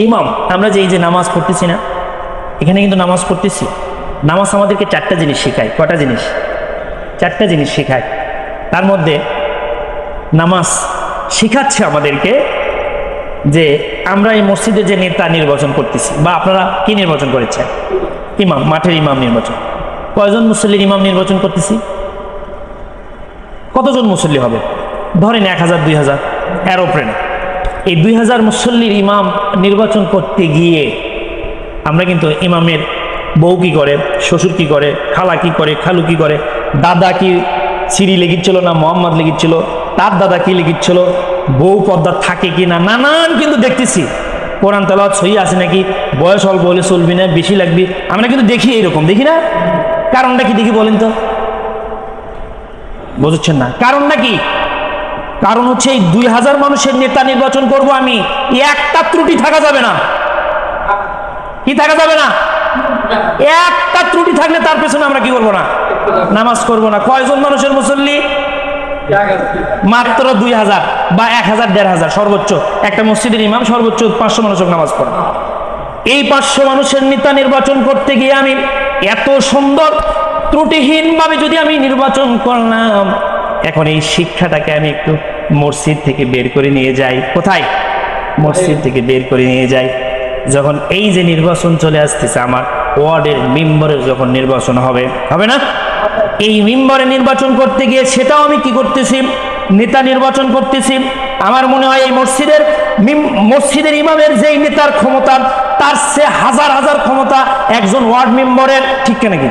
ইমাম আমরা যে এই যে নামাজ পড়তেছি না, এখানে কিন্তু নামাজ পড়তেছি, নামাজ আমাদেরকে চারটা জিনিস শেখায়। কটা জিনিস? চারটা জিনিস শেখায়। তার মধ্যে নামাজ শেখাচ্ছে আমাদেরকে যে আমরা এই মসজিদে যে নেতা নির্বাচন করতেছি, বা আপনারা কি নির্বাচন করেছেন? ইমাম, মাঠের ইমাম নির্বাচন। কয়জন মুসল্লির ইমাম নির্বাচন করতেছি? কতজন মুসল্লি হবে? ধরেন 1000 2000 এরোপ্লেন। এই 2000 মুসল্লির ইমাম নির্বাচন করতে গিয়ে আমরা কিন্তু ইমামের বউ কি করে, শ্বশুর কি করে, খালা কি করে, খালু কি করে, দাদা কি সিঁড়ি লেগিচ্ছিল না মোহাম্মদ লেগিচ্ছিল, তার দাদা কি লেগিচ্ছিল, বউ পর্দা থাকে কি না, নানান কিন্তু দেখতেছি। কোরআন তেলাওয়াত সহি আছে নাকি, বয়স অল্প হলে চলবি না, বেশি লাগবি, আমরা কিন্তু দেখি, এরকম দেখি না? কারণটা কি দেখি বলেন তো? বুঝছেন না কারণটা কি? কারণ হচ্ছে এই 2000 মানুষের নেতা নির্বাচন করব আমি, একটা ত্রুটি থাকা যাবে না। কি থাকা যাবে না? একটা ত্রুটি থাকলে তার পেছনে আমরা কি করবো না? নামাজ করব না। কয়জন মানুষের মুসল্লি? মাত্র 2000 বা 1000 1500 সর্বোচ্চ। একটা মসজিদের ইমাম সর্বোচ্চ 500 মানুষের নামাজ পড়ে। এই 500 মানুষের নেতা নির্বাচন করতে গিয়ে আমি এত সুন্দর ত্রুটিহীন ভাবে যদি আমি নির্বাচন করলাম, এখন এই শিক্ষাটাকে আমি একটু মসজিদ থেকে বের করে নিয়ে যাই। কোথায়? মসজিদ থেকে বের করে নিয়ে যাই। যখন এই যে নির্বাচন চলে আসতেছে, আমার ওয়ার্ডের মেম্বারের যখন নির্বাচন হবে, হবে না? এই মেম্বারে নির্বাচন করতে গিয়ে সেটাও আমি কি করতেছি? নেতা নির্বাচন করতেছি। আমার মনে হয় এই মসজিদের ইমামের যেই নেতার ক্ষমতা, তার সে হাজার হাজার ক্ষমতা একজন ওয়ার্ড মেম্বারের, ঠিক নাকি?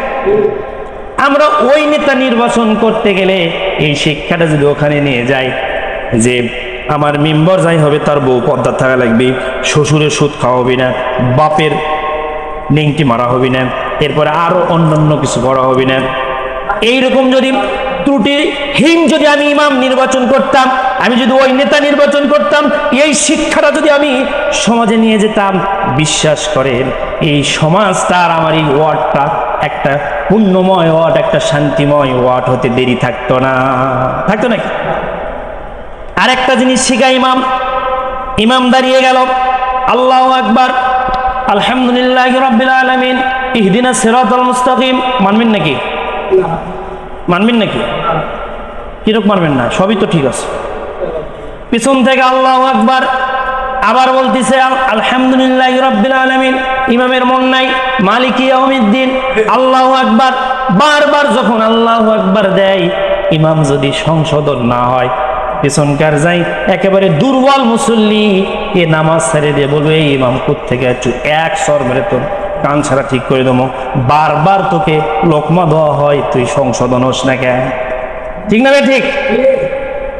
আমরা ওই নেতা নির্বাচন করতে গেলে এই শিক্ষাটা যদি ওখানে নিয়ে যাই যে আমার মেম্বার যাই হবে তার বউ পর্দা থাকা লাগবে, শ্বশুরের সুদ খাওয়া হবে না, বাপের নেংটি মারা হবে না, এরপরে আরো অন্যান্য কিছু করা হবে না, এইরকম যদি ত্রুটিহীন যদি আমি ইমাম নির্বাচন করতাম, আমি যদি ওই নেতা নির্বাচন করতাম, এই শিক্ষাটা যদি আমি সমাজে নিয়ে যেতাম, বিশ্বাস করেন এই সমাজটা আর আমার এই ওয়ার্ডটা একটা পুণ্যময় ওয়ার্ড, একটা শান্তিময় ওয়ার্ড হতে দেরি থাকতো না। থাকতো নাকি? আর একটা জিনিস শিখা, ইমাম দাঁড়িয়ে গেল, আল্লাহু আকবার, আলহামদুলিল্লাহি রাব্বিল আলামিন, ইহদিনাস সিরাতাল মুস্তাকিম, মানবেন নাকি? মানবেন নাকি? কিরকম মানবেন না? সবই তো ঠিক আছে। পিছন থেকে আল্লাহু আকবার, আবার বলতেছে আলহামদুলিল্লাহি রাব্বিল আলামিন, ইমামের মন নাই, মালিকি ইয়াউমিদ্দিন, আল্লাহু আকবার। বারবার যখন আল্লাহু আকবার দেয়, ইমাম যদি সংশোধন না হয়, পিছনকার যাই একেবারে দুর্বল মুসল্লি এ নামাজ ছেড়ে দিয়ে বলবে এই ইমাম কোত্থেকে একটু এক সর মেরে তোর কান ছাড়া ঠিক করে দেবো, বারবার তোকে লোকমা দেওয়া হয়, তুই সংশোধন হোস না কেন? ঠিক না? ঠিক।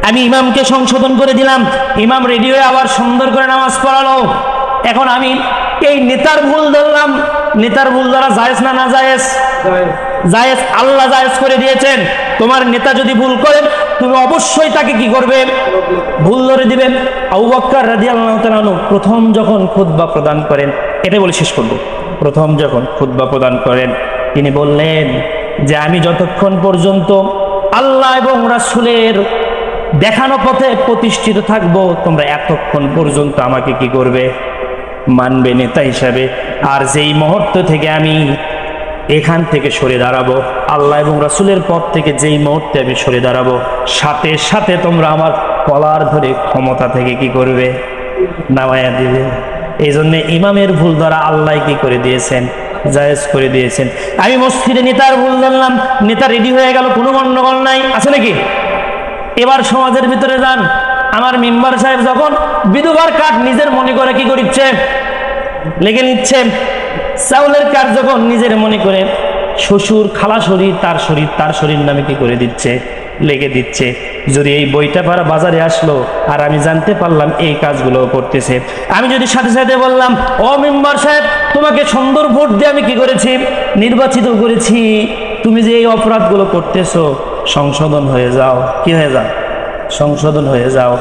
আমি ইমামকে সংশোধন করে দিলাম, ইমাম রেডি হয়ে আবার সুন্দর করে নামাজ পড়ালো। এখন আমি এই নেতার ভুল ধরলাম, নেতার ভুল ধরা জায়েজ না? না জায়েজ? জায়েজ। আল্লাহ জায়েজ করে দিয়েছেন। তোমার নেতা যদি ভুল করেন, তুমি অবশ্যই তাকে কি করবে? ভুল ধরে দিবেন। আবু বকর রাদিয়াল্লাহু তাআলা আনহু প্রথম যখন খুতবা প্রদান করেন, এটা বলে শেষ করব, প্রথম যখন খুতবা প্রদান করেন, তিনি বললেন যে আমি যতক্ষণ পর্যন্ত আল্লাহ এবং রাসূলের দেখানো পথে প্রতিষ্ঠিত থাকবো, তোমরা এতক্ষণ পর্যন্ত আমাকে কি করবে? মানবে নেতা হিসাবে। আর যেই মুহূর্ত থেকে আমি এখান থেকে সরে দাঁড়াবো, আল্লাহ এবং রাসূলের পথ থেকে যেই মুহূর্তে আমি সরে দাঁড়াবো, সাথে সাথে তোমরা আমার কলার ধরে ক্ষমতা থেকে কি করবে? নামায়া দিবে। এই জন্য ইমামের ভুল ধরা আল্লাহ কি করে দিয়েছেন? জায়েজ করে দিয়েছেন। আমি মসজিদে নেতার ভুল ধরলাম, নেতা রেডি হয়ে গেল, কোনো গন্ডগোল নাই, আছে নাকি? এবার সমাজের ভিতরে যান, আমার মেম্বার সাহেব যখন বিধবার কাঠ নিজের মনে করে কি করিচ্ছে? লেগে নিচ্ছে। চাউলের কাঠ যখন নিজের মনে করে শ্বশুর খালা শরীর তার শরীর নামে কি করে দিচ্ছে? লেগে দিচ্ছে। যদি এই বইটা পারা বাজারে আসলো আর আমি জানতে পারলাম এই কাজগুলো করতেছে, আমি যদি সাথে সাথে বললাম ও মেম্বার সাহেব, তোমাকে সুন্দর ভোট দিয়ে আমি কি করেছি? নির্বাচিত করেছি, তুমি যে এই অপরাধগুলো করতেছো, সংশোধন হয়ে যাও। কি হয়ে যাও? সংশোধন হয়ে যাও।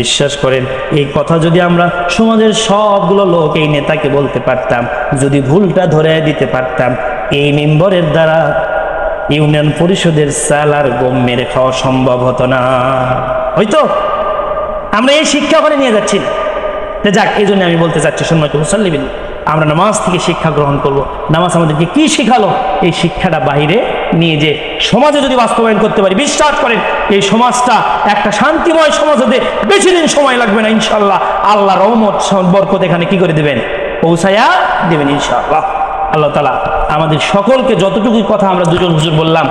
বিশ্বাস করেন এই কথা যদি আমরা সমাজের সবগুলো লোক এই নেতাকে বলতে পারতাম, যদি ভুলটা ধরে দিতে পারতাম, এই মেম্বারের দ্বারা ইউনিয়ন পরিষদের চাল আর গম মেরে খাওয়া সম্ভব হতো না। হয়তো আমরা এই শিক্ষা করে নিয়ে যাচ্ছি, যাক, এই জন্য আমি বলতে চাচ্ছি সম্মানিত মুসাল্লিবিন, আমরা নামাজ থেকে শিক্ষা গ্রহণ করব। নামাজ আমাদেরকে কি শিখালো, এই শিক্ষাটা বাহিরে নিয়ে যে সমাজে যদি বাস্তবায়ন করতে পারি, বিশ্বাস করেন এই সমাজটা একটা শান্তিময় সমাজ হতে বেশি দিন সময় লাগবে না ইনশাআল্লাহ। আল্লাহ রহমত বরকত এখানে কি করে দেবেন, পৌঁছায়া দেবেন ইনশাআল্লাহ। আল্লাহ তাআলা আমাদের সকলকে যতটুকু কথা আমরা দুজন হুজুর বললাম,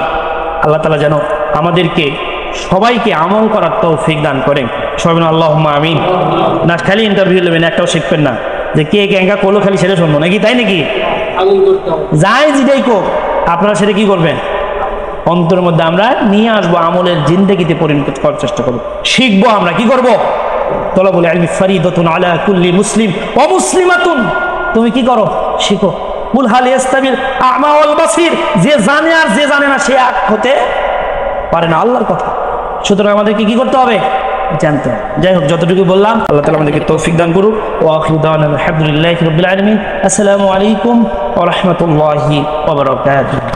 আল্লাহ তাআলা যেন আমাদেরকে সবাইকে আমল করার তৌফিক দান করেন। সবাই আল্লাহুম্মা আমিন। না খালি ইন্টারভিউ নেবেন, একটাও শিখবেন না যে কে ক্যাঙ্কা করলো খালি সেটা শুনবো নাকি, তাই নাকি? যাই যেটাই কোক, আপনারা সেটা কি করবেন, অন্তরের মধ্যে আমরা নিয়ে আসবো, আমলের জিন্দেগিতে পরিণত করার চেষ্টা করবো, শিখবো। আমরা কি করবো, তলাবুল ইলমি ফরিদাতুন আলা কুল্লি মুসলিম ওয়া মুসলিমাতুন। তুমি কি করো, শিখো। কুল হাল ইয়াস্তাবিল আ'মা ওয়াল বাসীর, যে জানে আর যে জানে না সে এক হতে পারে না, আল্লাহর কথা। সুতরাং আমাদেরকে কি করতে হবে, জানতে হবে। যাই হোক, যতটুকু বললাম আল্লাহ তাআলা আমাদেরকে তৌফিক দান করুক। ওয়া আখিরু দাওয়ানা আলহামদুলিল্লাহি রাব্বিল আলামিন। আসসালামু আলাইকুম ওয়া রাহমাতুল্লাহি ওয়া বারাকাতুহু।